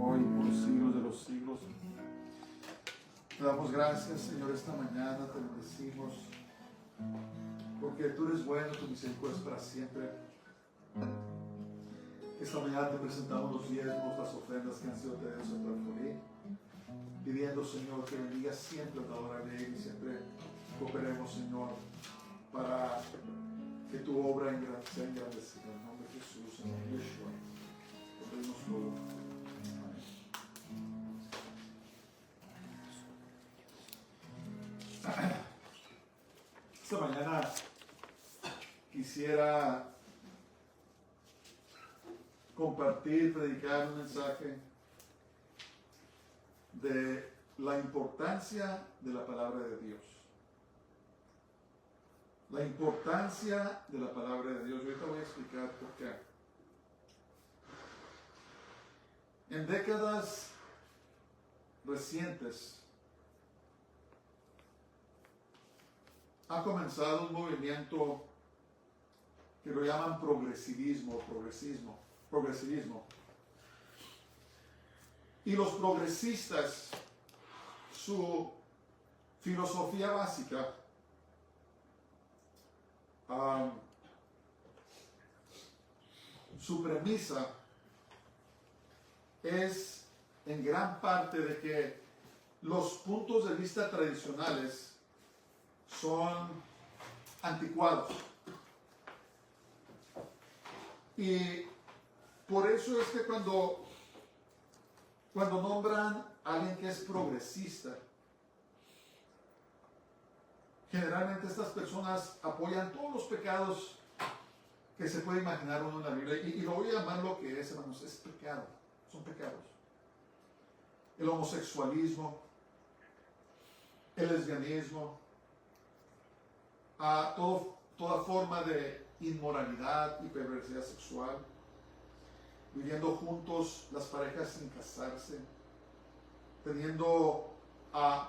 hoy, por los siglos de los siglos. Te damos gracias, Señor, esta mañana, te bendecimos, porque tú eres bueno, tu misericordia es para siempre. Esta mañana te presentamos los diezmos, las ofrendas que han sido traídas a tu alfolí, pidiendo, Señor, que bendiga siempre la obra de él y siempre cooperemos, Señor, para que tu obra sea engrandecida. En nombre de Jesús, en nombre de Yeshua, te pedimos todo. Esta mañana quisiera compartir, predicar un mensaje de la importancia de la palabra de Dios. La importancia de la palabra de Dios. Yo ahorita voy a explicar por qué. En décadas recientes ha comenzado un movimiento que lo llaman progresivismo. Y los progresistas, su filosofía básica, su premisa es en gran parte de que los puntos de vista tradicionales son anticuados. Y por eso es que cuando nombran a alguien que es progresista, generalmente estas personas apoyan todos los pecados que se puede imaginar uno en la Biblia. Y lo voy a llamar lo que es, hermanos, es pecado. Son pecados. El homosexualismo, el lesbianismo, toda forma de inmoralidad y perversidad sexual, viviendo juntos las parejas sin casarse, teniendo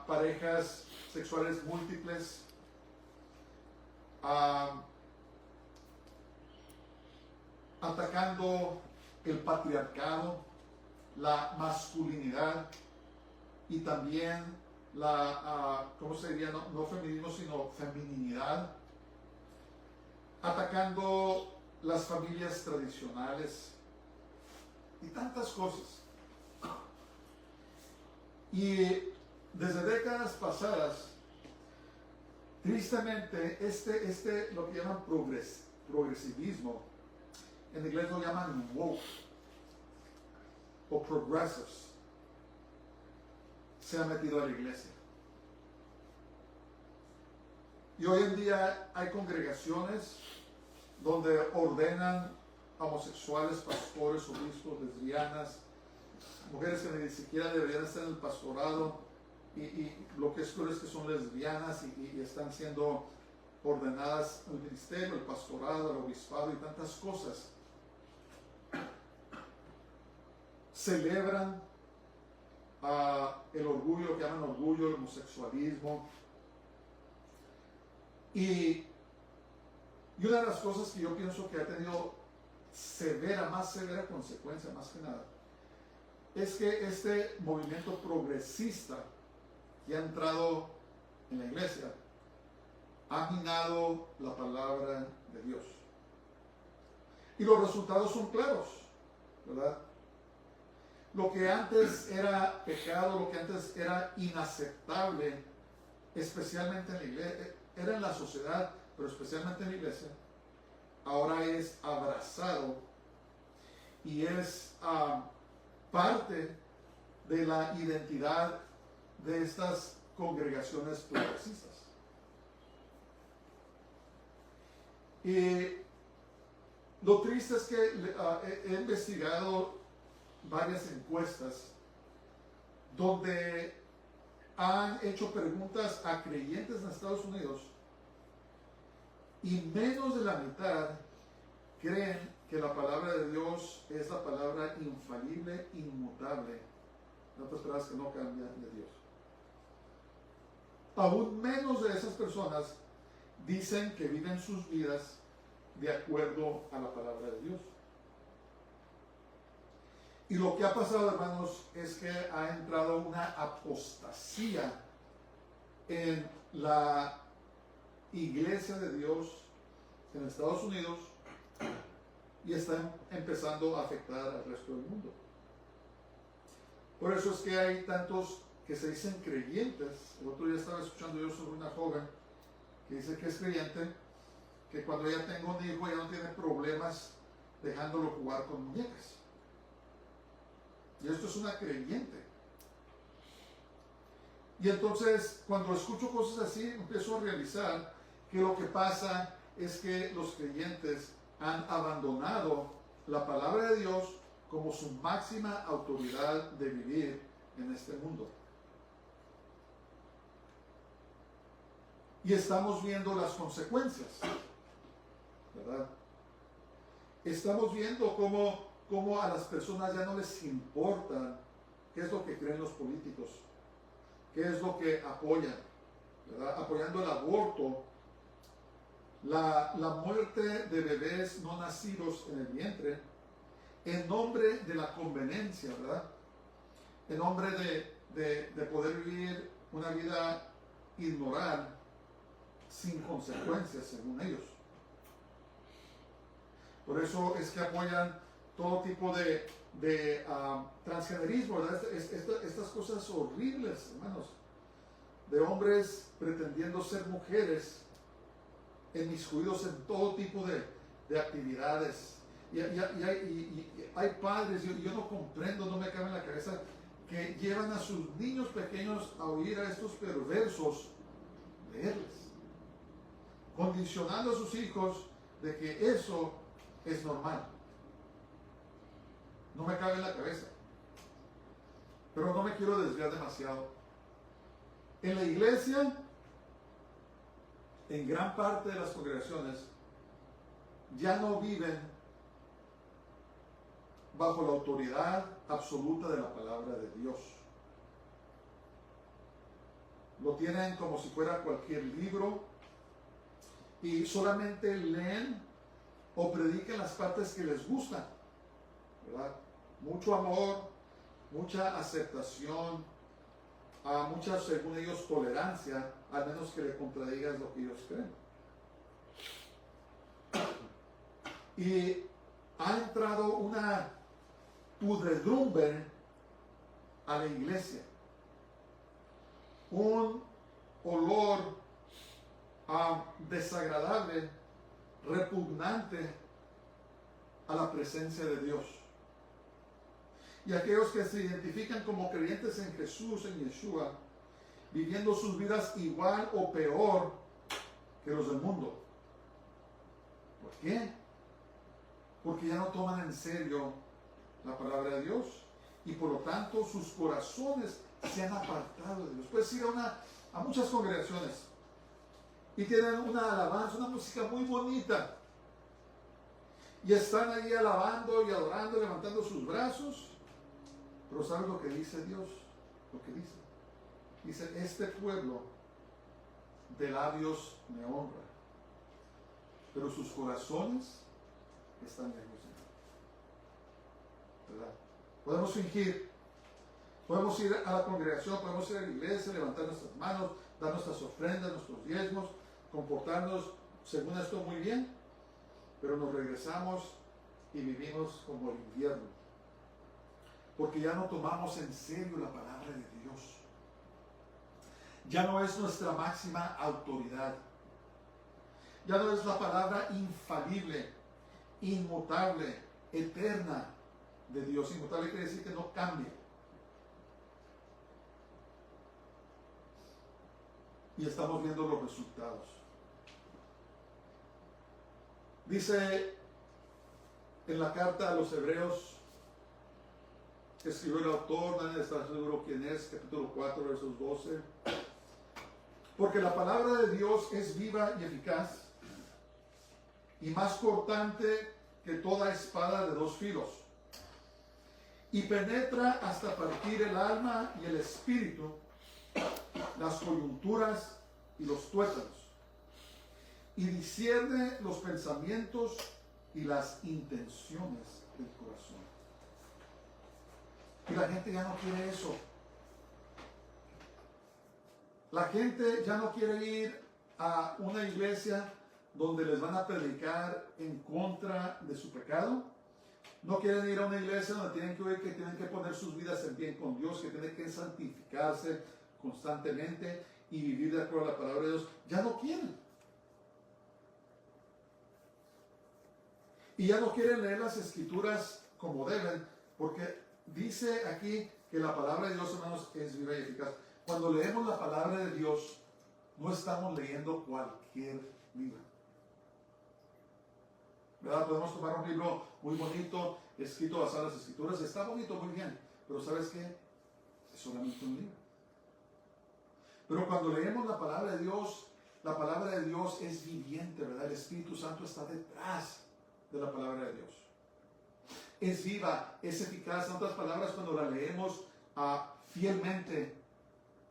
parejas sexuales múltiples, atacando el patriarcado, la masculinidad y también ¿cómo se diría? No feminismo, sino femininidad, atacando las familias tradicionales y tantas cosas. Y desde décadas pasadas, tristemente, lo que llaman progresivismo, en inglés lo llaman woke o progressives, se ha metido a la iglesia. Y hoy en día hay congregaciones donde ordenan homosexuales, pastores, obispos, lesbianas, mujeres que ni siquiera deberían estar en el pastorado, y lo que es que son lesbianas y están siendo ordenadas al ministerio, al pastorado, al obispado y tantas cosas. Celebran el orgullo, que llaman orgullo, el homosexualismo. Y una de las cosas que yo pienso que ha tenido más severa consecuencia, más que nada, es que este movimiento progresista que ha entrado en la iglesia ha minado la palabra de Dios. Y los resultados son claros, ¿verdad? Lo que antes era pecado, lo que antes era inaceptable, especialmente en la iglesia, era en la sociedad, pero especialmente en la iglesia, ahora es abrazado y es parte de la identidad de estas congregaciones progresistas. Y lo triste es que he investigado varias encuestas donde han hecho preguntas a creyentes en Estados Unidos y menos de la mitad creen que la palabra de Dios es la palabra infalible, inmutable, en otras palabras, que no cambia de Dios. Aún menos de esas personas dicen que viven sus vidas de acuerdo a la palabra de Dios. Y lo que ha pasado, hermanos, es que ha entrado una apostasía en la iglesia de Dios en Estados Unidos y está empezando a afectar al resto del mundo. Por eso es que hay tantos que se dicen creyentes. El otro día estaba escuchando yo sobre una joven que dice que es creyente, que cuando ella tenga un hijo ya no tiene problemas dejándolo jugar con muñecas. Y esto es una creyente. Y entonces, cuando escucho cosas así, empiezo a realizar que lo que pasa es que los creyentes han abandonado la palabra de Dios como su máxima autoridad de vivir en este mundo. Y estamos viendo las consecuencias, ¿verdad? Estamos viendo cómo a las personas ya no les importa qué es lo que creen los políticos, qué es lo que apoyan, ¿verdad? Apoyando el aborto, la muerte de bebés no nacidos en el vientre, en nombre de la conveniencia, ¿verdad? En nombre de poder vivir una vida inmoral sin consecuencias, según ellos. Por eso es que apoyan todo tipo de transgenerismo, ¿verdad? Estas cosas horribles, hermanos, de hombres pretendiendo ser mujeres, inmiscuidos en todo tipo de actividades. Y hay padres, yo no comprendo, no me cabe en la cabeza, que llevan a sus niños pequeños a oír a estos perversos leerles, condicionando a sus hijos de que eso es normal. No me cabe en la cabeza. Pero no me quiero desviar demasiado. En la iglesia, en gran parte de las congregaciones, ya no viven bajo la autoridad absoluta de la palabra de Dios. Lo tienen como si fuera cualquier libro y solamente leen o predican las partes que les gustan, ¿verdad? Mucho amor, mucha aceptación, mucha, según ellos, tolerancia, al menos que le contradigas lo que ellos creen. Y ha entrado una pudredumbre a la iglesia, un olor desagradable, repugnante a la presencia de Dios. Y aquellos que se identifican como creyentes en Jesús, en Yeshua, viviendo sus vidas igual o peor que los del mundo. ¿Por qué? Porque ya no toman en serio la palabra de Dios y por lo tanto sus corazones se han apartado de Dios. Puedes ir a muchas congregaciones y tienen una alabanza, una música muy bonita y están ahí alabando y adorando, levantando sus brazos, pero ¿sabes lo que dice Dios? Lo que dice, este pueblo de labios me honra, pero sus corazones están lejos de mí. ¿Verdad? Podemos fingir, podemos ir a la congregación, podemos ir a la iglesia, levantar nuestras manos, dar nuestras ofrendas, nuestros diezmos, comportarnos según esto muy bien, pero nos regresamos y vivimos como el infierno, porque ya no tomamos en serio la palabra de Dios. Ya no es nuestra máxima autoridad. Ya no es la palabra infalible, inmutable, eterna de Dios. Inmutable quiere decir que no cambia. Y estamos viendo los resultados. Dice en la carta a los Hebreos, que escribió el autor, nadie está seguro quién es, capítulo 4, versos 12. Porque la palabra de Dios es viva y eficaz, y más cortante que toda espada de dos filos, y penetra hasta partir el alma y el espíritu, las coyunturas y los tuétanos, y discierne los pensamientos y las intenciones del corazón. Y la gente ya no quiere eso. La gente ya no quiere ir a una iglesia donde les van a predicar en contra de su pecado. No quieren ir a una iglesia donde tienen que oír que tienen que poner sus vidas en bien con Dios, que tienen que santificarse constantemente y vivir de acuerdo a la palabra de Dios. Ya no quieren. Y ya no quieren leer las escrituras como deben, porque dice aquí que la palabra de Dios, hermanos, es viva y eficaz. Cuando leemos la palabra de Dios, no estamos leyendo cualquier libro. ¿Verdad? Podemos tomar un libro muy bonito, escrito basado en las escrituras, está bonito, muy bien, pero ¿sabes qué? Es solamente un libro. Pero cuando leemos la palabra de Dios es viviente, ¿verdad? El Espíritu Santo está detrás de la palabra de Dios. Es viva, es eficaz. En otras palabras, cuando la leemos fielmente,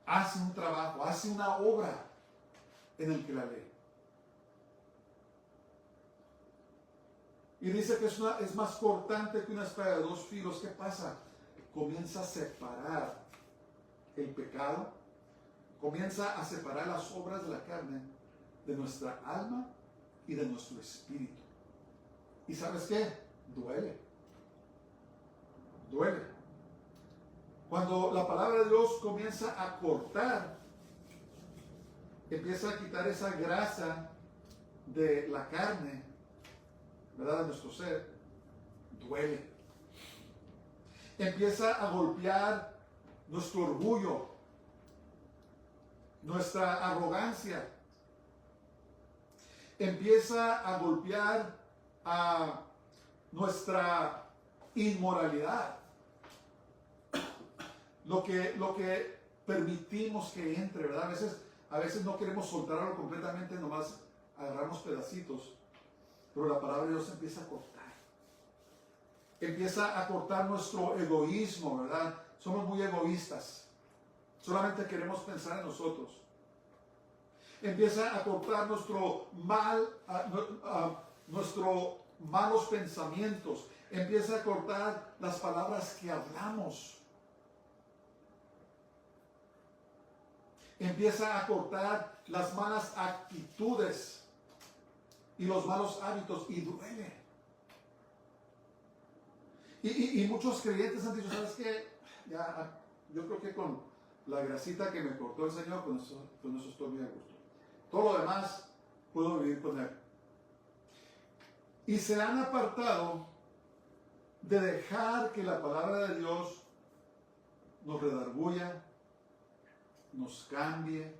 hace un trabajo, hace una obra en el que la lee. Y dice que es más cortante que una espada de dos filos. ¿Qué pasa? Comienza a separar el pecado, comienza a separar las obras de la carne de nuestra alma y de nuestro espíritu. ¿Y sabes qué? Duele. Duele. Cuando la palabra de Dios comienza a cortar, empieza a quitar esa grasa de la carne, ¿verdad? De nuestro ser, duele. Empieza a golpear nuestro orgullo, nuestra arrogancia. Empieza a golpear a nuestra inmoralidad. Lo que permitimos que entre, ¿verdad? A veces no queremos soltarlo completamente, nomás agarramos pedacitos. Pero la palabra de Dios empieza a cortar. Empieza a cortar nuestro egoísmo, ¿verdad? Somos muy egoístas. Solamente queremos pensar en nosotros. Empieza a cortar nuestros malos pensamientos. Empieza a cortar las palabras que hablamos. Empieza a cortar las malas actitudes y los malos hábitos, y duele. Y muchos creyentes han dicho, ¿sabes qué? Ya, yo creo que con la grasita que me cortó el Señor, con eso estoy muy a gusto. Todo lo demás puedo vivir con Él. Y se han apartado de dejar que la palabra de Dios nos redarguya, nos cambie,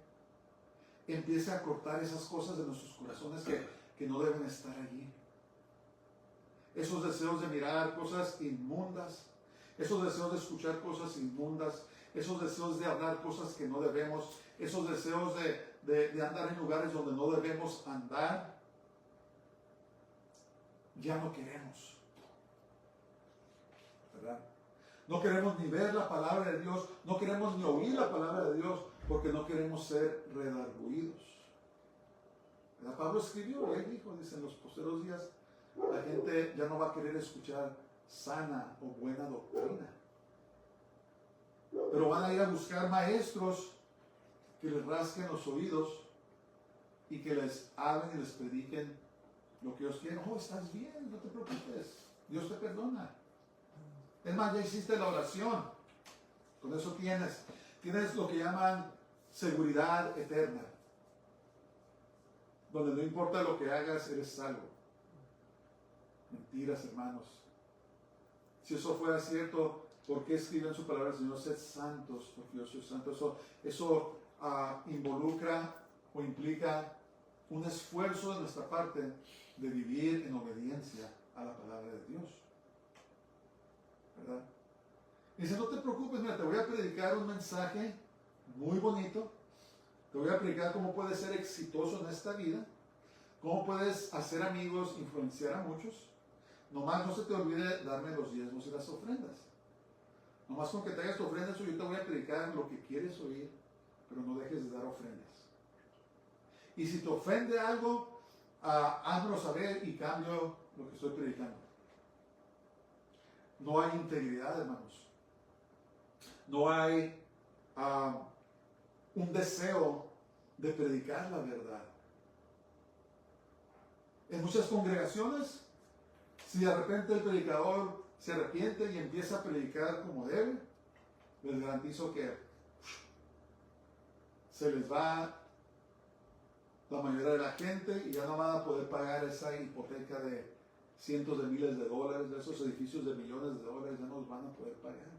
empiece a cortar esas cosas de nuestros corazones que no deben estar allí. Esos deseos de mirar cosas inmundas, esos deseos de escuchar cosas inmundas, esos deseos de hablar cosas que no debemos, esos deseos de andar en lugares donde no debemos andar, ya no queremos, ¿verdad? No queremos ni ver la palabra de Dios, no queremos ni oír la palabra de Dios, porque no queremos ser redarguidos. Pablo escribió, él dijo, dice, en los posteriores días, la gente ya no va a querer escuchar sana o buena doctrina, pero van a ir a buscar maestros que les rasquen los oídos y que les hablen y les prediquen lo que ellos quieren. Oh, estás bien, no te preocupes, Dios te perdona. Es más, ya hiciste la oración, con eso tienes lo que llaman seguridad eterna, donde no importa lo que hagas, eres salvo. Mentiras, hermanos. Si eso fuera cierto, ¿por qué escribe en su palabra el Señor, sed santos, porque yo soy santo? Eso involucra o implica un esfuerzo de nuestra parte de vivir en obediencia a la palabra de Dios, ¿verdad? Dice, no te preocupes, mira, te voy a predicar un mensaje muy bonito. Te voy a predicar cómo puedes ser exitoso en esta vida, cómo puedes hacer amigos, influenciar a muchos. Nomás no se te olvide darme los diezmos y las ofrendas. Nomás con que te hagas tu ofrenda, yo te voy a predicar lo que quieres oír, pero no dejes de dar ofrendas. Y si te ofende algo, házmelo saber y cambio lo que estoy predicando. No hay integridad, hermanos. No hay un deseo de predicar la verdad. En muchas congregaciones, si de repente el predicador se arrepiente y empieza a predicar como debe, les garantizo que se les va la mayoría de la gente y ya no van a poder pagar esa hipoteca de cientos de miles de dólares, de esos edificios de millones de dólares, ya no los van a poder pagar.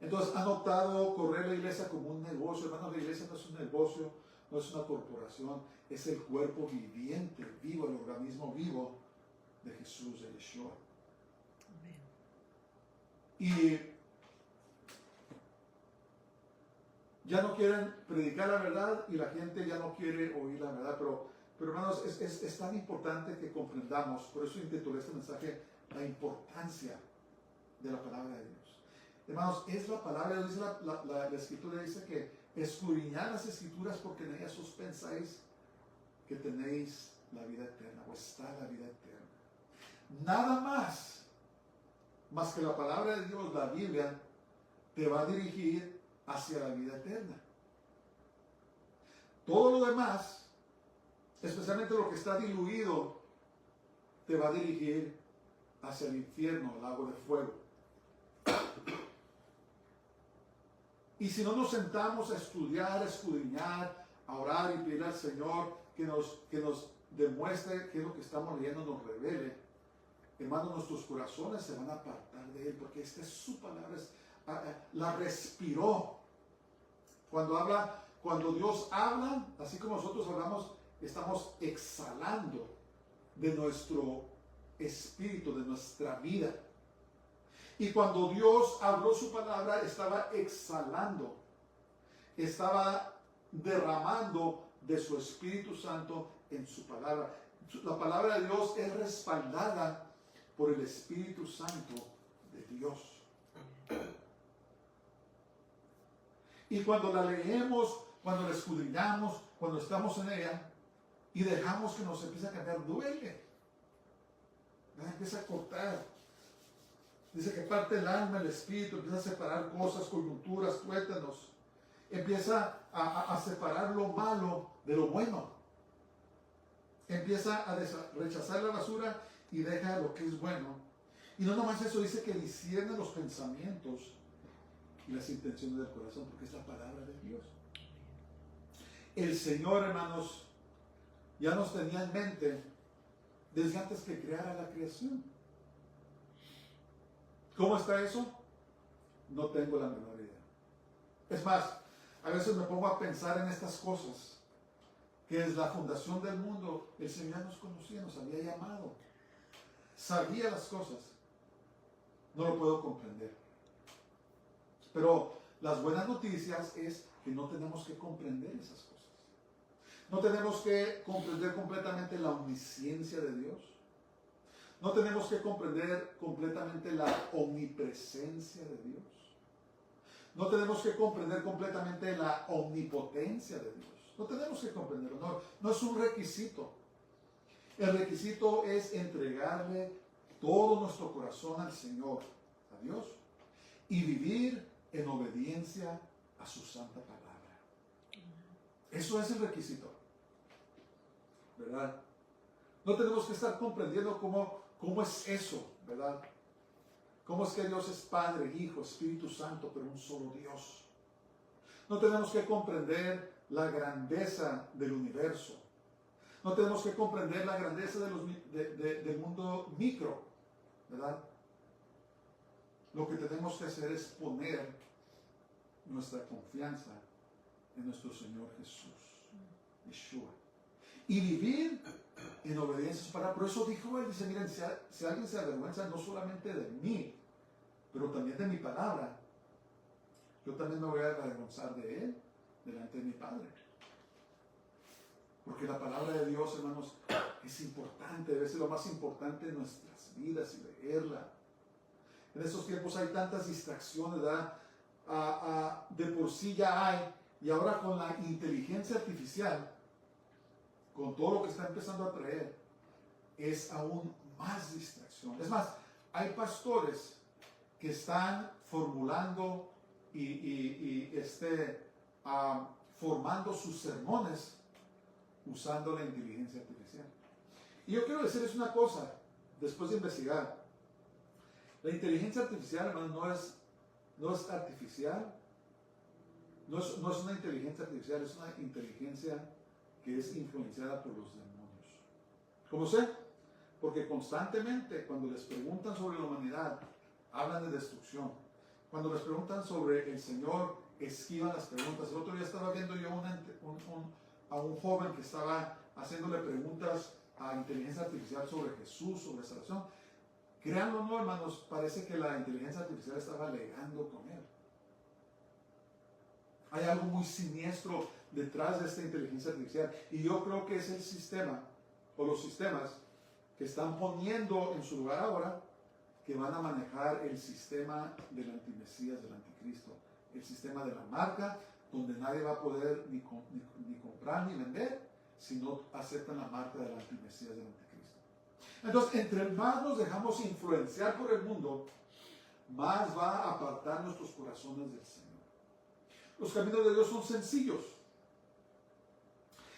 Entonces han optado correr la iglesia como un negocio. Hermanos, la iglesia no es un negocio, no es una corporación, es el cuerpo viviente, vivo, el organismo vivo de Jesús, de Yeshua. Amén. Y ya no quieren predicar la verdad y la gente ya no quiere oír la verdad. Pero hermanos, es tan importante que comprendamos, por eso intitulé este mensaje, la importancia de la palabra de Dios. Hermanos, es la palabra de Dios, dice la Escritura dice que escudriñad las Escrituras porque en ellas os pensáis que tenéis la vida eterna, o está la vida eterna. Nada más que la palabra de Dios, la Biblia, te va a dirigir hacia la vida eterna. Todo lo demás, especialmente lo que está diluido, te va a dirigir hacia el infierno, el lago de fuego. Y si no nos sentamos a estudiar, a escudriñar, a orar y pedir al Señor que nos demuestre qué es lo que estamos leyendo, nos revele, hermanos, nuestros corazones se van a apartar de Él, porque esta es su palabra, la respiró. Cuando Dios habla, así como nosotros hablamos, estamos exhalando de nuestro espíritu, de nuestra vida. Y cuando Dios habló su palabra, estaba exhalando, estaba derramando de su Espíritu Santo en su palabra. La palabra de Dios es respaldada por el Espíritu Santo de Dios. Y cuando la leemos, cuando la escudriñamos, cuando estamos en ella y dejamos que nos empiece a cambiar, duele. Empieza a cortar. Dice que parte el alma, el espíritu, empieza a separar cosas, coyunturas, tuétanos. Empieza a separar lo malo de lo bueno. Empieza a rechazar la basura y deja lo que es bueno. Y no nomás eso, dice que discierne los pensamientos y las intenciones del corazón, porque es la palabra de Dios. El Señor, hermanos, ya nos tenía en mente desde antes que creara la creación. ¿Cómo está eso? No tengo la menor idea. Es más, a veces me pongo a pensar en estas cosas, que es la fundación del mundo, el Señor nos conocía, nos había llamado, sabía las cosas. No lo puedo comprender. Pero las buenas noticias es que no tenemos que comprender esas cosas. No tenemos que comprender completamente la omnisciencia de Dios. No tenemos que comprender completamente la omnipresencia de Dios. No tenemos que comprender completamente la omnipotencia de Dios. No tenemos que comprenderlo. No es un requisito. El requisito es entregarle todo nuestro corazón al Señor, a Dios, y vivir en obediencia a su santa palabra. Eso es el requisito, ¿verdad? No tenemos que estar comprendiendo cómo es eso, ¿verdad? ¿Cómo es que Dios es Padre, Hijo, Espíritu Santo, pero un solo Dios? No tenemos que comprender la grandeza del universo. No tenemos que comprender la grandeza del mundo micro, ¿verdad? Lo que tenemos que hacer es poner nuestra confianza en nuestro Señor Jesús, Yeshua, y vivir en obediencia a su palabra. Por eso dijo él, dice, miren, si alguien se avergüenza no solamente de mí, pero también de mi palabra, yo también me voy a avergonzar de él delante de mi Padre. Porque la palabra de Dios, hermanos, es importante, debe ser lo más importante en nuestras vidas y leerla. En estos tiempos hay tantas distracciones, ¿verdad? De por sí ya hay, y ahora con la inteligencia artificial, con todo lo que está empezando a traer, es aún más distracción. Es más, hay pastores que están formulando formando sus sermones usando la inteligencia artificial. Y yo quiero decirles una cosa, después de investigar. La inteligencia artificial, hermano, no es artificial, no es una inteligencia artificial, es una inteligencia que es influenciada por los demonios. ¿Cómo sé? Porque constantemente cuando les preguntan sobre la humanidad, hablan de destrucción. Cuando les preguntan sobre el Señor, esquivan las preguntas. El otro día estaba viendo yo a un joven que estaba haciéndole preguntas a inteligencia artificial sobre Jesús, sobre salvación. Créanlo o no, hermanos, parece que la inteligencia artificial estaba alegando con él. Hay algo muy siniestro detrás de esta inteligencia artificial. Y yo creo que es el sistema, o los sistemas, que están poniendo en su lugar ahora, que van a manejar el sistema del antimesías, del anticristo. El sistema de la marca, donde nadie va a poder ni comprar ni vender, si no aceptan la marca del antimesías, del anticristo. Entonces, entre más nos dejamos influenciar por el mundo, más va a apartar nuestros corazones del Señor. Los caminos de Dios son sencillos.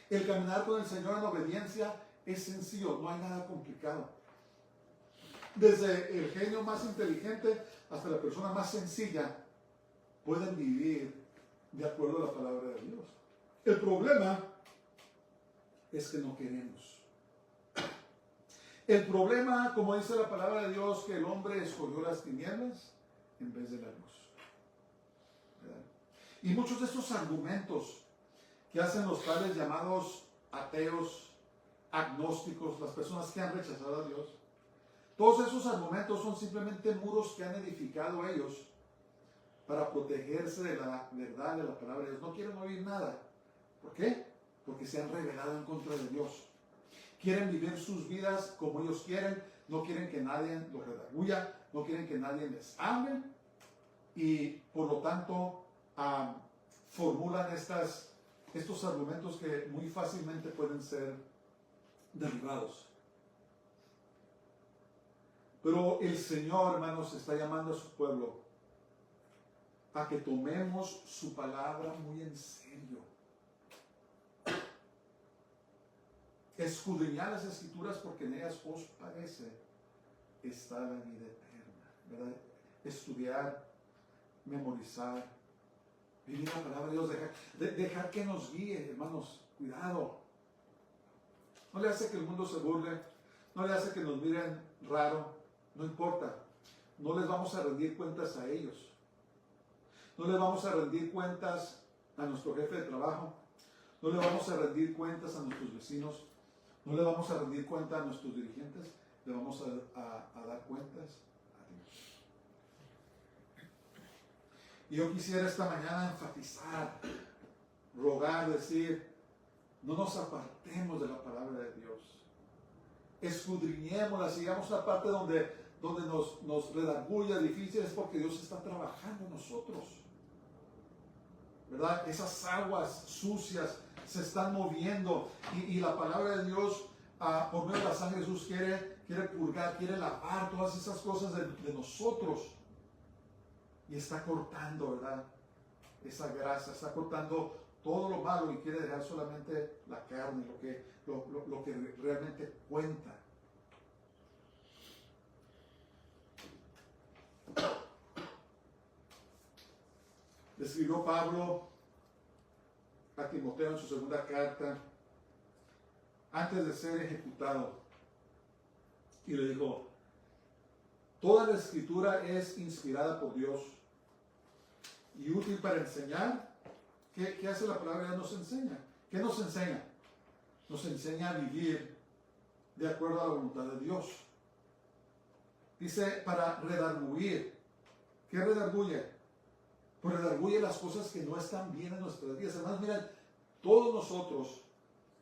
El caminar con el Señor en obediencia es sencillo, no hay nada complicado. Desde el genio más inteligente hasta la persona más sencilla pueden vivir de acuerdo a la palabra de Dios. El problema es que no queremos. El problema, como dice la palabra de Dios, que el hombre escogió las tinieblas en vez de la luz. ¿Verdad? Y muchos de estos argumentos que hacen los tales llamados ateos, agnósticos, las personas que han rechazado a Dios, todos esos argumentos son simplemente muros que han edificado ellos para protegerse de la verdad de la palabra de Dios. No quieren oír nada. ¿Por qué? Porque se han rebelado en contra de Dios. Quieren vivir sus vidas como ellos quieren, no quieren que nadie los redarguya, no quieren que nadie les hable y por lo tanto formulan estos argumentos que muy fácilmente pueden ser derribados. Pero el Señor, hermanos, está llamando a su pueblo a que tomemos su palabra muy en serio. Escudriñad las Escrituras porque en ellas os parece está la vida eterna, ¿verdad? Estudiar, memorizar, vivir la palabra de Dios, dejar que nos guíe, hermanos, cuidado. No le hace que el mundo se burle, no le hace que nos miren raro, no importa. No les vamos a rendir cuentas a ellos. No les vamos a rendir cuentas a nuestro jefe de trabajo. No le vamos a rendir cuentas a nuestros vecinos. No le vamos a rendir cuenta a nuestros dirigentes, le vamos a dar cuentas a Dios. Y yo quisiera esta mañana enfatizar, rogar, decir, no nos apartemos de la palabra de Dios. Escudriñémosla, sigamos la parte donde nos redarguya, difícil, es porque Dios está trabajando en nosotros. ¿Verdad? Esas aguas sucias se están moviendo y la palabra de Dios por medio de la sangre de Jesús quiere purgar, quiere lavar todas esas cosas de nosotros y está cortando, ¿verdad? Esa grasa, está cortando todo lo malo y quiere dejar solamente la carne, lo que realmente cuenta. Le escribió Pablo a Timoteo en su segunda carta, antes de ser ejecutado, y le dijo, toda la Escritura es inspirada por Dios y útil para enseñar. ¿Qué hace la palabra? Ya nos enseña. ¿Qué nos enseña? Nos enseña a vivir de acuerdo a la voluntad de Dios. Dice, para redarguir. ¿Qué redarguye? Pues redarguye las cosas que no están bien en nuestras vidas. Hermanos, miren, todos nosotros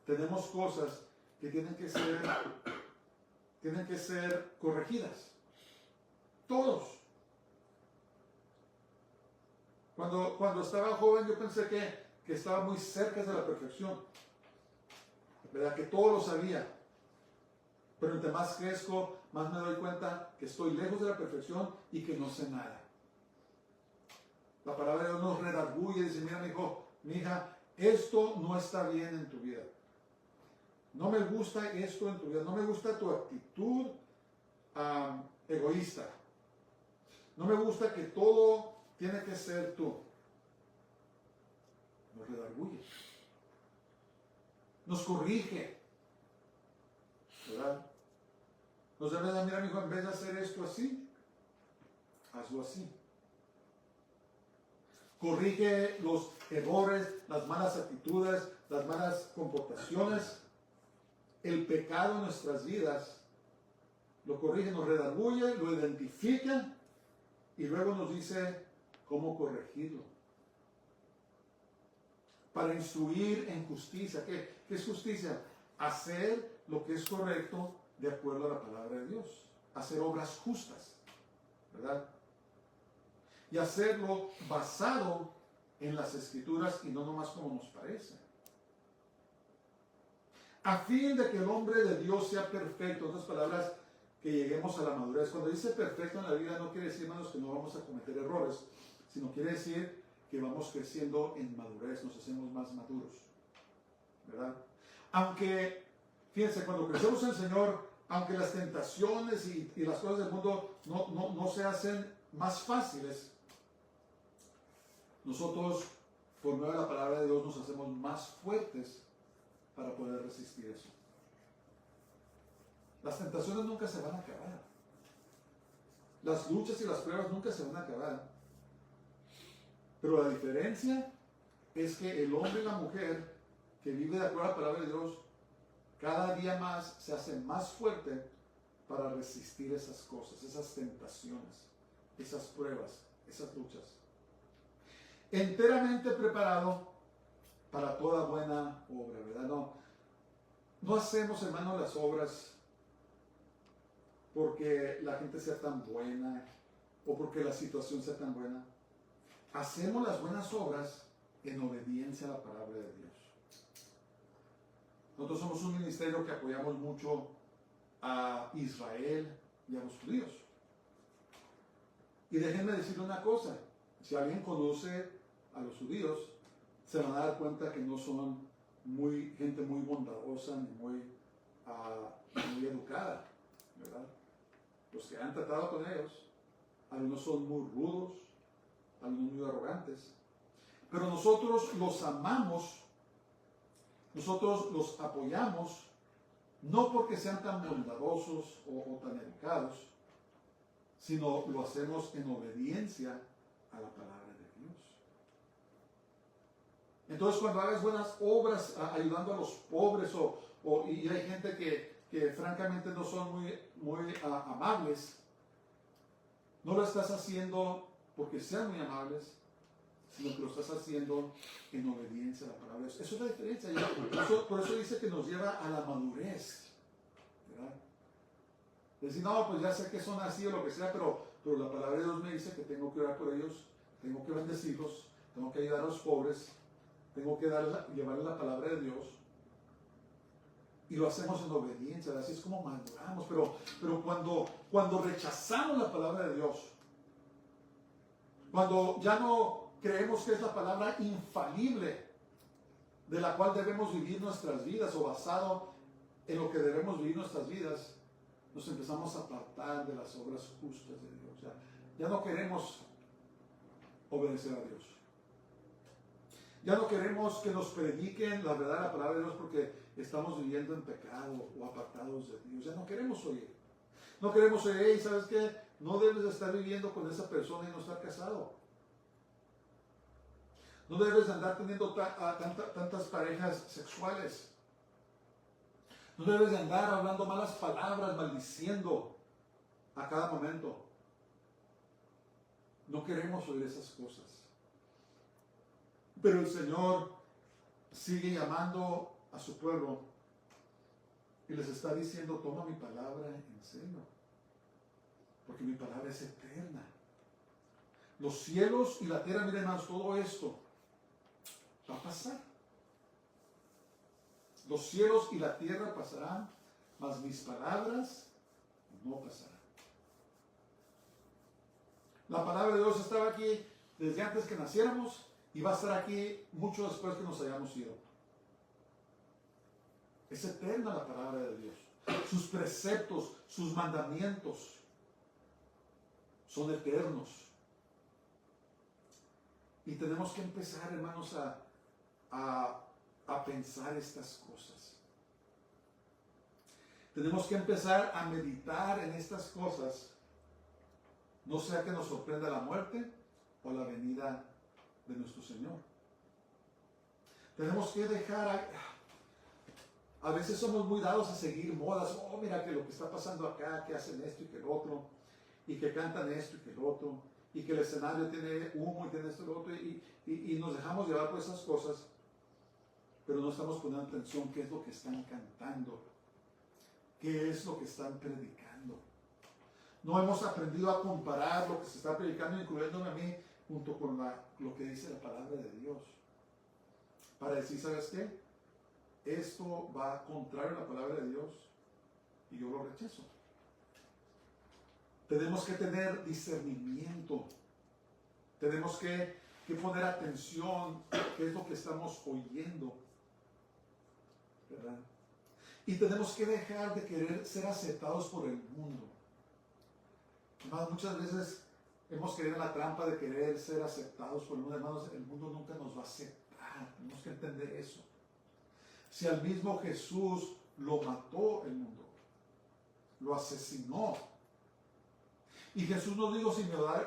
tenemos cosas que tienen que ser corregidas. Todos. Cuando estaba joven yo pensé que estaba muy cerca de la perfección. ¿Verdad? Que todo lo sabía. Pero entre más crezco, más me doy cuenta que estoy lejos de la perfección y que no sé nada. La palabra de Dios nos redarguye y dice, mira mi hijo, mi hija, esto no está bien en tu vida. No me gusta esto en tu vida. No me gusta tu actitud egoísta. No me gusta que todo tiene que ser tú. Nos redarguye. Nos corrige. ¿Verdad? Nos debe de mirar, mi hijo, en vez de hacer esto así, hazlo así. Corrige los errores, las malas actitudes, las malas comportaciones, el pecado en nuestras vidas. Lo corrige, nos redarguye, lo identifica y luego nos dice cómo corregirlo. Para instruir en justicia. ¿Qué es justicia? Hacer lo que es correcto de acuerdo a la palabra de Dios. Hacer obras justas, ¿verdad? Y hacerlo basado en las Escrituras y no nomás como nos parece. A fin de que el hombre de Dios sea perfecto. En otras palabras, que lleguemos a la madurez. Cuando dice perfecto en la Biblia no quiere decir, hermanos, que no vamos a cometer errores, sino quiere decir que vamos creciendo en madurez, nos hacemos más maduros, ¿verdad? Aunque, fíjense, cuando crecemos en el Señor, aunque las tentaciones y las cosas del mundo no se hacen más fáciles, nosotros, por medio de la palabra de Dios, nos hacemos más fuertes para poder resistir eso. Las tentaciones nunca se van a acabar. Las luchas y las pruebas nunca se van a acabar. Pero la diferencia es que el hombre y la mujer que vive de acuerdo a la palabra de Dios, cada día más se hace más fuerte para resistir esas cosas, esas tentaciones, esas pruebas, esas luchas. Enteramente preparado para toda buena obra, ¿verdad? No hacemos, hermanos, las obras porque la gente sea tan buena o porque la situación sea tan buena. Hacemos las buenas obras en obediencia a la palabra de Dios. Nosotros somos un ministerio que apoyamos mucho a Israel y a los judíos. Y déjenme decirle una cosa, si alguien conoce a los judíos, se van a dar cuenta que no son gente muy bondadosa ni muy educada, ¿verdad? Los que han tratado con ellos, algunos son muy rudos, algunos muy arrogantes, pero nosotros los amamos, nosotros los apoyamos, no porque sean tan bondadosos o tan educados, sino lo hacemos en obediencia a la palabra de Dios. Entonces, cuando hagas buenas obras ayudando a los pobres y hay gente que francamente no son muy amables, no lo estás haciendo porque sean muy amables, sino que lo estás haciendo en obediencia a la palabra de Dios. Eso es la diferencia. Por eso dice que nos lleva a la madurez, ¿verdad? Decir, no, pues ya sé que son así o lo que sea, pero la palabra de Dios me dice que tengo que orar por ellos, tengo que bendecirlos, tengo que ayudar a los pobres, tengo que llevarles la palabra de Dios. Y lo hacemos en obediencia, así es como maduramos. Pero cuando rechazamos la palabra de Dios, cuando ya no creemos que es la palabra infalible de la cual debemos vivir nuestras vidas o basado en lo que debemos vivir nuestras vidas, nos empezamos a apartar de las obras justas de Dios. Ya no queremos obedecer a Dios. Ya no queremos que nos prediquen la verdad de la palabra de Dios porque estamos viviendo en pecado o apartados de Dios. Ya no queremos oír. No queremos oír, hey, ¿sabes qué? No debes de estar viviendo con esa persona y no estar casado. No debes de andar teniendo tantas parejas sexuales. No debes de andar hablando malas palabras, maldiciendo a cada momento. No queremos oír esas cosas. Pero el Señor sigue llamando a su pueblo y les está diciendo, toma mi palabra en serio, porque mi palabra es eterna. Los cielos y la tierra, miren más, todo esto va a pasar. Los cielos y la tierra pasarán, mas mis palabras no pasarán. La palabra de Dios estaba aquí desde antes que naciéramos y va a estar aquí mucho después que nos hayamos ido. Es eterna la palabra de Dios. Sus preceptos, sus mandamientos son eternos. Y tenemos que empezar, hermanos, a pensar estas cosas. Tenemos que empezar a meditar en estas cosas, no sea que nos sorprenda la muerte o la venida de nuestro Señor. Tenemos que dejar, a veces somos muy dados a seguir modas. Oh, mira que lo que está pasando acá, que hacen esto y que el otro, y que cantan esto y que el otro, y que el escenario tiene humo y tiene esto y lo otro, y nos dejamos llevar por esas cosas, pero no estamos poniendo atención qué es lo que están cantando, qué es lo que están predicando. No hemos aprendido a comparar lo que se está predicando, incluyéndome a mí, junto con lo que dice la palabra de Dios. Para decir, ¿sabes qué? Esto va contrario a la palabra de Dios y yo lo rechazo. Tenemos que tener discernimiento. Tenemos que poner atención a qué es lo que estamos oyendo, ¿verdad? Y tenemos que dejar de querer ser aceptados por el mundo. Hermanos, muchas veces hemos caído en la trampa de querer ser aceptados por el mundo. Hermanos, el mundo nunca nos va a aceptar. Tenemos que entender eso. Si al mismo Jesús lo mató el mundo, lo asesinó. Y Jesús nos dijo,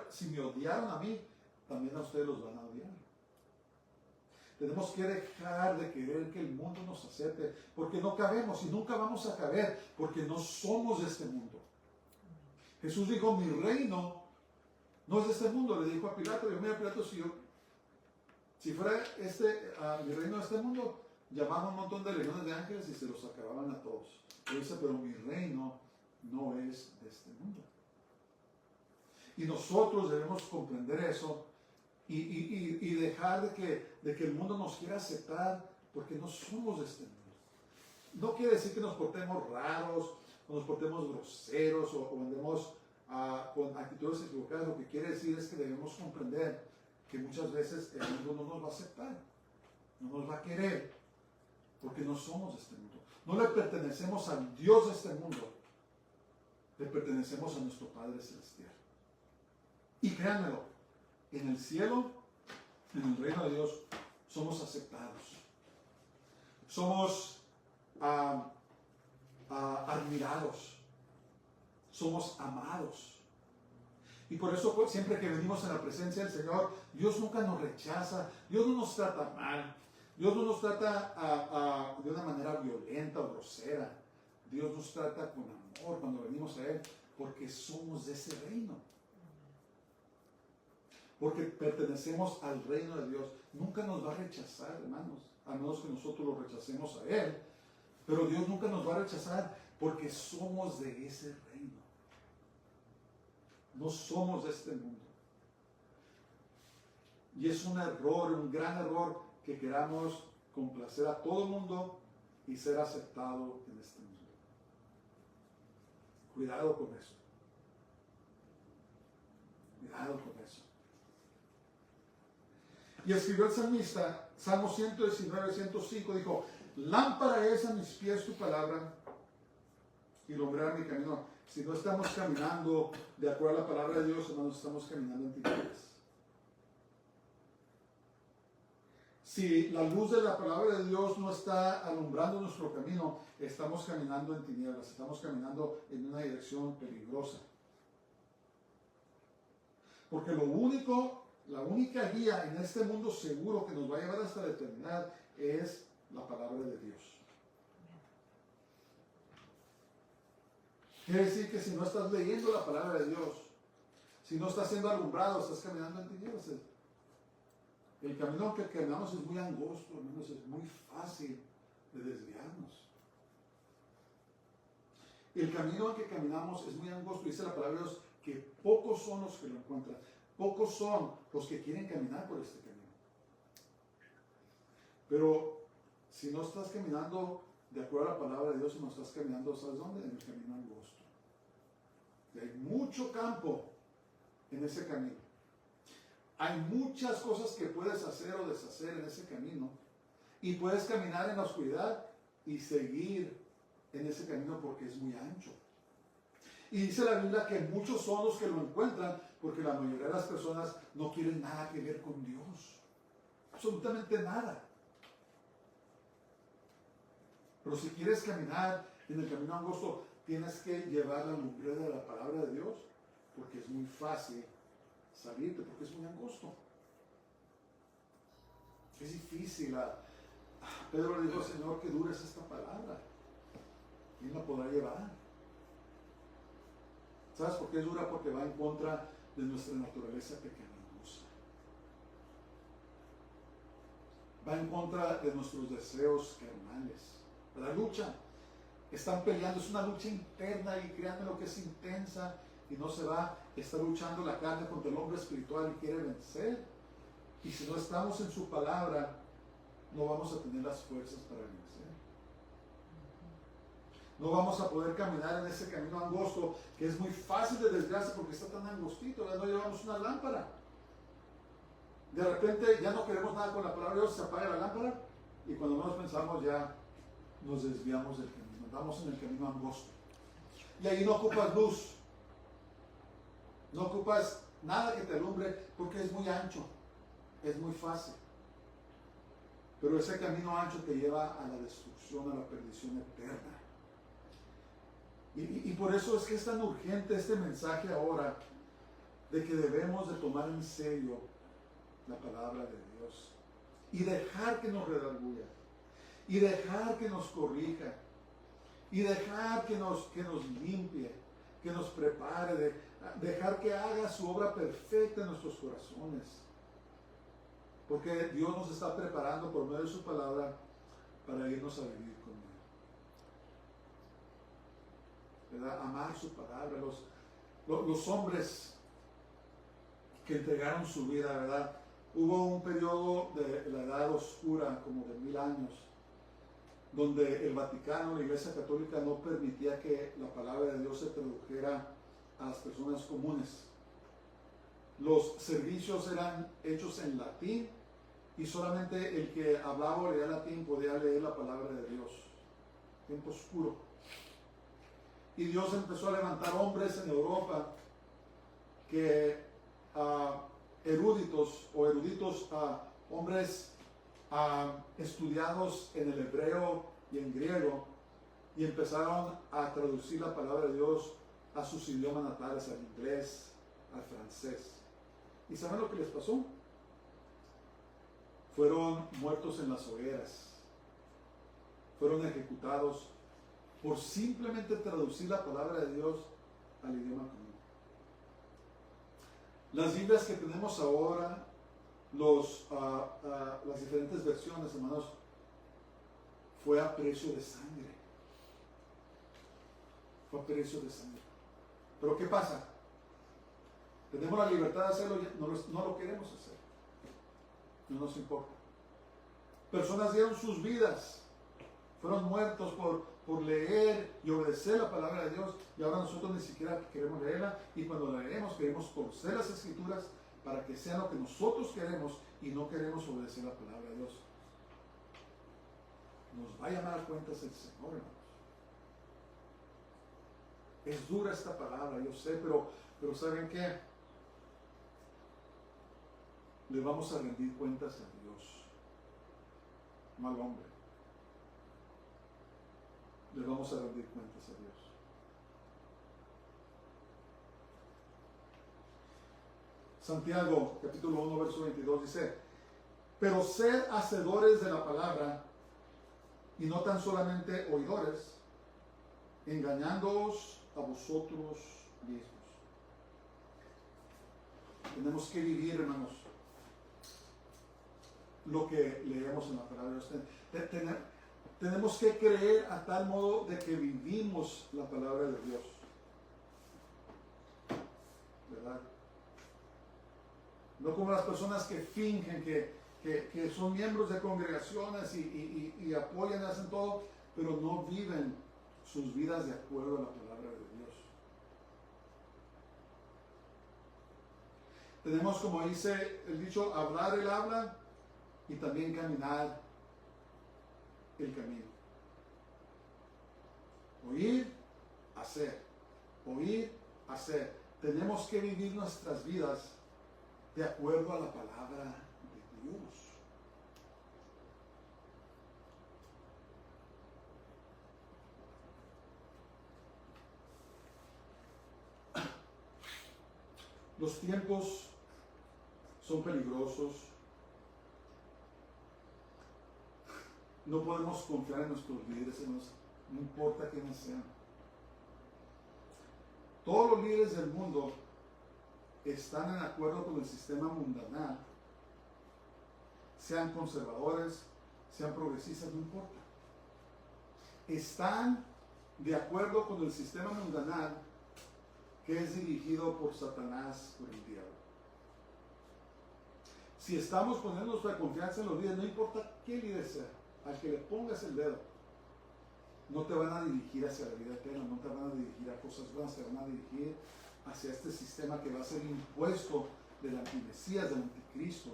si me odiaron a mí, también a ustedes los van a odiar. Tenemos que dejar de querer que el mundo nos acepte, porque no cabemos y nunca vamos a caber, porque no somos de este mundo. Jesús dijo, mi reino no es de este mundo. Le dijo a Pilato, mira Pilato, si fuera mi reino de este mundo, llamaban un montón de legiones de ángeles y se los acababan a todos. Él dice, pero mi reino no es de este mundo. Y nosotros debemos comprender eso y dejar de que el mundo nos quiera aceptar, porque no somos de este mundo. No quiere decir que nos portemos raros, o nos portemos groseros, o andemos con actitudes equivocadas. Lo que quiere decir es que debemos comprender que muchas veces el mundo no nos va a aceptar, no nos va a querer, porque no somos de este mundo. No le pertenecemos al Dios de este mundo, le pertenecemos a nuestro Padre Celestial. Y créanmelo, en el cielo, en el reino de Dios, somos aceptados. Somos admirados. Somos amados. Y por eso siempre que venimos en la presencia del Señor, Dios nunca nos rechaza, Dios no nos trata mal, Dios no nos trata de una manera violenta o grosera. Dios nos trata con amor cuando venimos a Él, porque somos de ese reino. Porque pertenecemos al reino de Dios. Nunca nos va a rechazar, hermanos, a menos que nosotros lo rechacemos a Él. Pero Dios nunca nos va a rechazar porque somos de ese reino. No somos de este mundo. Y es un error, un gran error, que queramos complacer a todo el mundo y ser aceptado en este mundo. Cuidado con eso. Cuidado con eso. Y escribió el salmista, Salmo 119, 105, dijo, lámpara es a mis pies tu palabra y lumbrera mi camino. Si no estamos caminando de acuerdo a la palabra de Dios, hermanos, estamos caminando en tinieblas. Si la luz de la palabra de Dios no está alumbrando nuestro camino, estamos caminando en tinieblas, estamos caminando en una dirección peligrosa. Porque la única guía en este mundo seguro que nos va a llevar hasta la eternidad es la palabra de Dios. Quiere decir que si no estás leyendo la palabra de Dios, si no estás siendo alumbrado, estás caminando en tinieblas. El camino que caminamos es muy angosto, hermanos, es muy fácil de desviarnos. El camino en que caminamos es muy angosto, dice la palabra de Dios, que pocos son los que lo encuentran. Pocos son los que quieren caminar por este camino. Pero si no estás caminando de acuerdo a la palabra de Dios, si no estás caminando, ¿sabes dónde? En el camino angosto. Y hay mucho campo en ese camino. Hay muchas cosas que puedes hacer o deshacer en ese camino. Y puedes caminar en la oscuridad y seguir en ese camino porque es muy ancho. Y dice la Biblia que muchos son los que lo encuentran porque la mayoría de las personas no quieren nada que ver con Dios. Absolutamente nada. Pero si quieres caminar en el camino angosto, tienes que llevar la lumbrera de la palabra de Dios porque es muy fácil salirte, porque es muy angosto. Es difícil. Pedro le dijo al Señor que dura es esta palabra. ¿Quién la podrá llevar? ¿Sabes por qué es dura? Porque va en contra de nuestra naturaleza pecaminosa. Va en contra de nuestros deseos carnales. La lucha. Están peleando, es una lucha interna y créanme lo que es intensa y no se va. Está luchando la carne contra el hombre espiritual y quiere vencer. Y si no estamos en su palabra, no vamos a tener las fuerzas para vencer. No vamos a poder caminar en ese camino angosto que es muy fácil de desgracia porque está tan angostito. No llevamos una lámpara. De repente ya no queremos nada con la palabra de Dios, se apaga la lámpara y cuando menos pensamos ya nos desviamos del camino. Andamos en el camino angosto. Y ahí no ocupas luz. No ocupas nada que te alumbre porque es muy ancho. Es muy fácil. Pero ese camino ancho te lleva a la destrucción, a la perdición eterna. Y por eso es que es tan urgente este mensaje ahora de que debemos de tomar en serio la palabra de Dios y dejar que nos redarguya y dejar que nos corrija y dejar que nos limpie, que nos prepare, dejar que haga su obra perfecta en nuestros corazones. Porque Dios nos está preparando por medio de su palabra para irnos a vivir con Él. ¿Verdad? Amar su palabra. Los hombres que entregaron su vida, ¿verdad? Hubo un periodo de la edad oscura, como de 1000 años, donde el Vaticano, la Iglesia Católica, no permitía que la palabra de Dios se tradujera a las personas comunes. Los servicios eran hechos en latín y solamente el que hablaba o leía latín podía leer la palabra de Dios. Tiempo oscuro. Y Dios empezó a levantar hombres en Europa que eruditos, hombres estudiados en el hebreo y en griego, y empezaron a traducir la palabra de Dios a sus idiomas natales, al inglés, al francés. ¿Y saben lo que les pasó? Fueron muertos en las hogueras, fueron ejecutados por simplemente traducir la palabra de Dios al idioma común. Las Biblias que tenemos ahora, las diferentes versiones, hermanos, fue a precio de sangre. Fue a precio de sangre. Pero ¿qué pasa? Tenemos la libertad de hacerlo, no lo queremos hacer. No nos importa. Personas dieron sus vidas, fueron muertos por leer y obedecer la palabra de Dios, y ahora nosotros ni siquiera queremos leerla, y cuando la leemos queremos conocer las Escrituras para que sean lo que nosotros queremos y no queremos obedecer la palabra de Dios. Nos va a llamar a cuentas el Señor, hermanos. Es dura esta palabra, yo sé, pero ¿saben qué? Le vamos a rendir cuentas a Dios, no al hombre. Le vamos a rendir cuentas a Dios. Santiago, capítulo 1, verso 22 dice: pero sed hacedores de la palabra y no tan solamente oidores, engañándoos a vosotros mismos. Tenemos que vivir, hermanos, lo que leemos en la palabra de Dios. Tenemos que creer a tal modo de que vivimos la palabra de Dios. ¿Verdad? No como las personas que fingen que son miembros de congregaciones y apoyan y hacen todo, pero no viven sus vidas de acuerdo a la palabra de Dios. Tenemos, como dice el dicho, hablar el habla y también caminar el camino. Oír, hacer. Oír, hacer. Tenemos que vivir nuestras vidas de acuerdo a la palabra de Dios. Los tiempos son peligrosos. No podemos confiar en nuestros líderes, no importa quiénes sean. Todos los líderes del mundo están en acuerdo con el sistema mundanal, sean conservadores, sean progresistas, no importa. Están de acuerdo con el sistema mundanal que es dirigido por Satanás, por el diablo. Si estamos poniendo nuestra confianza en los líderes, no importa qué líder sea, al que le pongas el dedo, no te van a dirigir hacia la vida eterna, no te van a dirigir a cosas buenas, te van a dirigir hacia este sistema que va a ser impuesto del antimesías, del anticristo,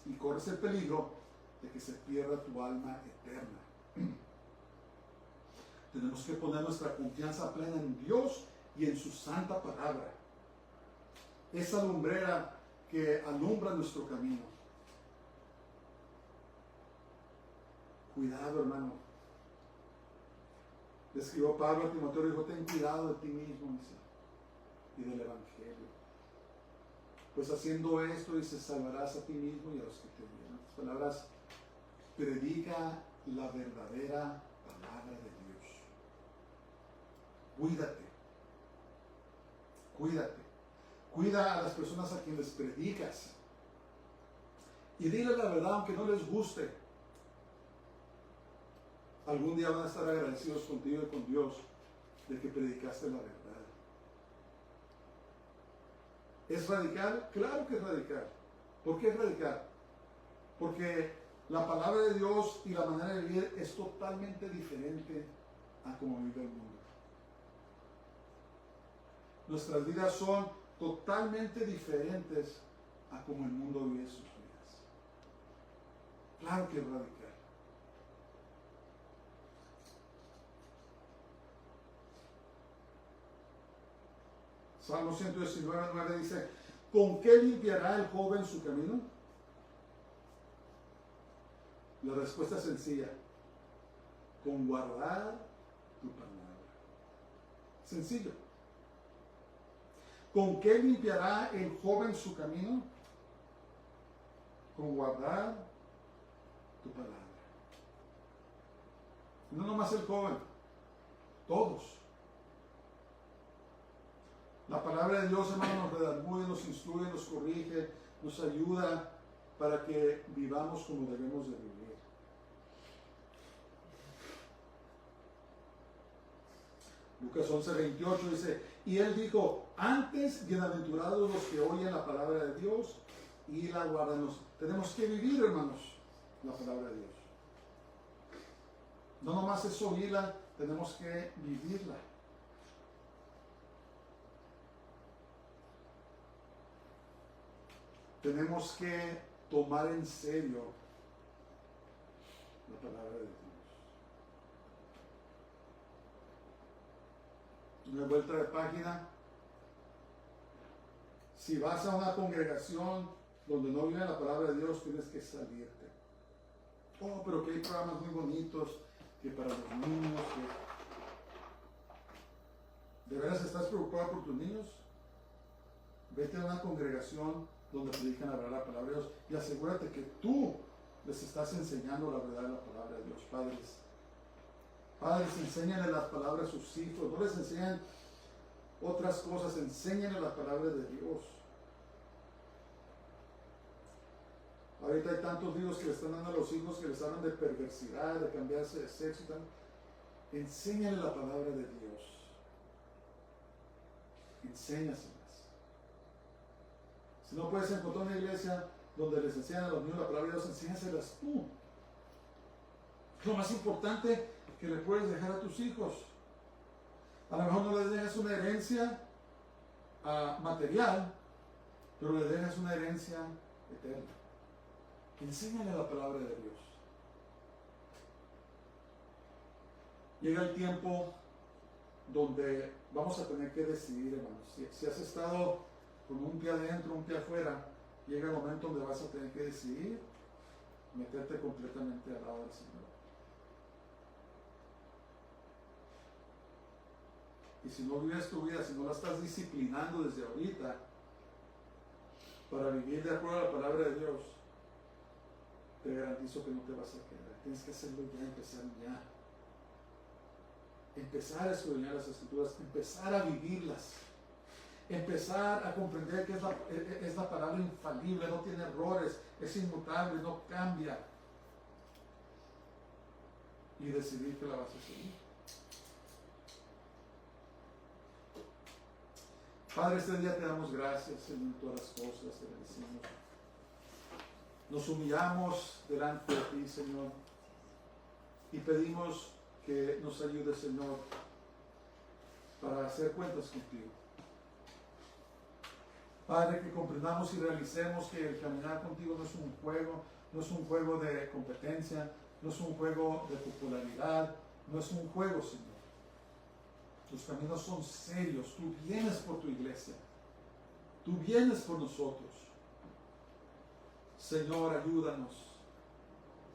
y corres el peligro de que se pierda tu alma eterna. Tenemos que poner nuestra confianza plena en Dios y en su santa palabra, esa lumbrera que alumbra nuestro camino. Cuidado, hermano. Le escribió Pablo a Timoteo y dijo: ten cuidado de ti mismo, dice, y del evangelio, pues haciendo esto, dice, salvarás a ti mismo y a los que te oyen. En otras palabras, predica la verdadera palabra de Dios. Cuídate. Cuida a las personas a quienes predicas. Y dile la verdad aunque no les guste. Algún día van a estar agradecidos contigo y con Dios de que predicaste la verdad. ¿Es radical? Claro que es radical. ¿Por qué es radical? Porque la palabra de Dios y la manera de vivir es totalmente diferente a cómo vive el mundo. Nuestras vidas son totalmente diferentes a cómo el mundo vive sus vidas. Claro que es radical. Salmo 119:9 dice: ¿con qué limpiará el joven su camino? La respuesta es sencilla: con guardar tu palabra. Sencillo. ¿Con qué limpiará el joven su camino? Con guardar tu palabra. No nomás el joven, todos. La palabra de Dios, hermano, nos redarguye, nos instruye, nos corrige, nos ayuda para que vivamos como debemos de vivir. Lucas 11:28 dice: y él dijo, antes bienaventurados los que oyen la palabra de Dios y la guardan. Tenemos que vivir, hermanos, la palabra de Dios. No nomás es oírla, tenemos que vivirla. Tenemos que tomar en serio la palabra de Dios. Una vuelta de página. Si vas a una congregación donde no vive la palabra de Dios, tienes que salirte. Oh, pero que hay programas muy bonitos, que para los niños, que... ¿De veras estás preocupado por tus niños? Vete a una congregación donde predican la verdad de la palabra de Dios y asegúrate que tú les estás enseñando la verdad de la palabra de Dios. Padres, enséñenle las palabras a sus hijos, no les enseñen otras cosas, enséñenle las palabras de Dios. Ahorita hay tantos libros que le están dando a los hijos que les hablan de perversidad, de cambiarse de sexo y tal. Enséñenle la palabra de Dios. Enséñaselas. Si no puedes encontrar una iglesia donde les enseñan a los niños la palabra de Dios, enséñaselas tú. Lo más importante que le puedes dejar a tus hijos. A lo mejor no les dejas una herencia material, pero le dejas una herencia eterna. Enséñale la palabra de Dios. Llega el tiempo donde vamos a tener que decidir, hermanos. Si has estado con un pie adentro, un pie afuera, llega el momento donde vas a tener que decidir meterte completamente al lado del Señor. Y si no vives tu vida, si no la estás disciplinando desde ahorita para vivir de acuerdo a la palabra de Dios, te garantizo que no te vas a quedar. Tienes que hacerlo ya, empezar ya. Empezar a escudriñar las Escrituras, empezar a vivirlas, empezar a comprender que es la palabra infalible, no tiene errores, es inmutable, no cambia, y decidir que la vas a seguir. Padre, este día te damos gracias, Señor, en todas las cosas, te bendecimos. Nos humillamos delante de ti, Señor, y pedimos que nos ayude, Señor, para hacer cuentas contigo. Padre, que comprendamos y realicemos que el caminar contigo no es un juego, no es un juego de competencia, no es un juego de popularidad, no es un juego, Señor. Tus caminos son serios, tú vienes por tu iglesia, tú vienes por nosotros. Señor, ayúdanos,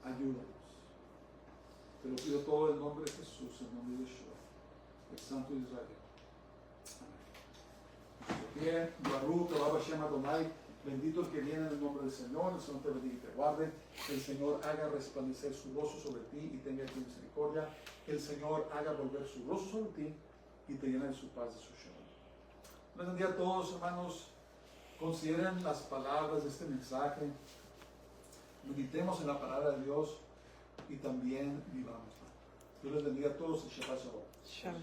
ayúdanos. Te lo pido todo en nombre de Jesús, en nombre de Yeshua, el Santo de Israel. Amén. Bien, Baruch, Abba Shem Adonai, bendito el que viene en el nombre del Señor, el Señor te bendiga y te guarde, el Señor haga resplandecer su rostro sobre ti y tenga de ti misericordia, el Señor haga volver su rostro sobre ti y te llene de su paz, de su shalom. Les bendiga a todos, hermanos, consideren las palabras de este mensaje, meditemos en la palabra de Dios y también vivamos. Dios les bendiga a todos y Shabbat Shalom. Shalom.